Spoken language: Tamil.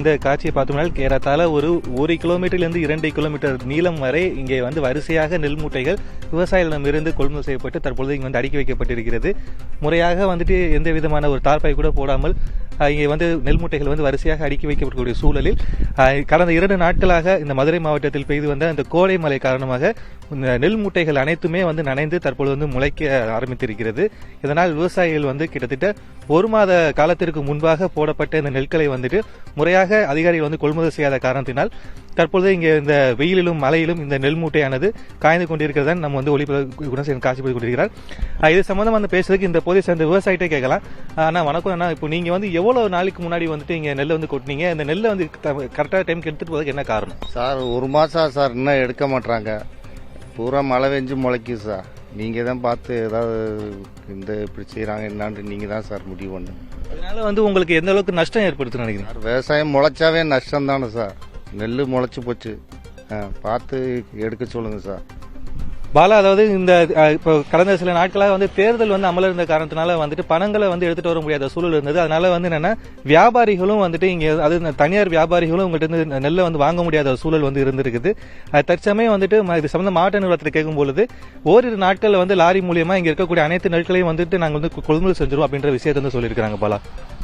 இந்த காட்சியை பார்த்தோம்னால் ஏறத்தாழ ஒரு கிலோமீட்டர்லேருந்து 2 கிலோமீட்டர் நீளம் வரை இங்கே வந்து வரிசையாக நெல் மூட்டைகள் விவசாயிகளிடமிருந்து கொள்முதல் செய்யப்பட்டு தற்பொழுது இங்கே வந்து அடுக்கி வைக்கப்பட்டிருக்கிறது. முறையாக வந்துட்டு எந்த விதமான ஒரு தார்பாய் கூட போடாமல் இங்கே வந்து நெல் மூட்டைகள் வந்து வரிசையாக அடுக்கி வைக்கப்படக்கூடிய சூழலில் கடந்த 2 நாட்களாக இந்த மதுரை மாவட்டத்தில் பெய்து வந்த இந்த கோடை மழை காரணமாக இந்த நெல் மூட்டைகள் அனைத்துமே வந்து நனைந்து தற்பொழுது வந்து முளைக்க ஆரம்பித்திருக்கிறது. இதனால் விவசாயிகள் வந்து கிட்டத்தட்ட 1 மாத காலத்திற்கு முன்பாக போடப்பட்ட இந்த நெற்களை வந்துட்டு முறையாக அதிகாரிகள் வந்து கொள்முதல் செய்யாத காரணத்தினால் தற்பொழுது இங்கே இந்த வெயிலிலும் மழையிலும் இந்த நெல் மூட்டையானது காய்ந்து கொண்டிருக்கிறதா நம்ம வந்து ஒளிபரப்பு குணசேகரன் காட்சிப்படுத்தி கொண்டிருக்கிறார். இது சம்பந்தமா வந்து பேசுறதுக்கு இந்த பகுதியை சேர்ந்த விவசாயிட்டே கேட்கலாம். அண்ணா வணக்கம் அண்ணா, இப்போ நீங்க வந்து எவ்வளவு நாளைக்கு முன்னாடி வந்துட்டு இங்க நெல்லை வந்து கொட்டினீங்க? இந்த நெல்லை வந்து கரெக்டான டைமுக்கு எடுத்துட்டு போறதுக்கு என்ன காரணம்? சார் 1 மாசம் சார் இன்னும் எடுக்க மாட்டாங்க. பூரா மழை பெஞ்சு முளைக்கும் சார். நீங்க தான் பார்த்து ஏதாவது இப்படி செய்யறாங்க என்னான்னு நீங்க தான் சார் முடிவு பண்ணு. அதனால வந்து உங்களுக்கு எந்த அளவுக்கு நஷ்டம் ஏற்படுத்துன்னு நினைக்கிறீங்க? விவசாயம் முளைச்சாவே நஷ்டம் தானே சார். நெல் முளைச்சு போச்சு, பார்த்து எடுக்க சொல்லுங்க சார். பாலா, அதாவது இந்த இப்போ கடந்த சில நாட்களாக வந்து தேர்தல் வந்து அமல இருந்த காரணத்தினால வந்துட்டு பணங்களை வந்து எடுத்துட்டு வர முடியாத சூழல் இருந்தது. அதனால வந்து என்னன்னா வியாபாரிகளும் வந்துட்டு இங்க அது தனியார் வியாபாரிகளும் உங்கள்கிட்ட இருந்து நெல்லை வந்து வாங்க முடியாத சூழல் வந்து இருந்திருக்குது. தற்சமயம் வந்துட்டு இது சம்பந்த மாவட்ட நிர்வாகத்தில் கேட்கும் பொழுது ஓரிரு நாட்கள்ல வந்து லாரி மூலியமா இங்க இருக்கக்கூடிய அனைத்து நெற்களையும் வந்துட்டு நாங்கள் வந்து கொள்முதல் செஞ்சிருவோம் அப்படின்ற விஷயத்தை வந்து சொல்லியிருக்காங்க பாலா.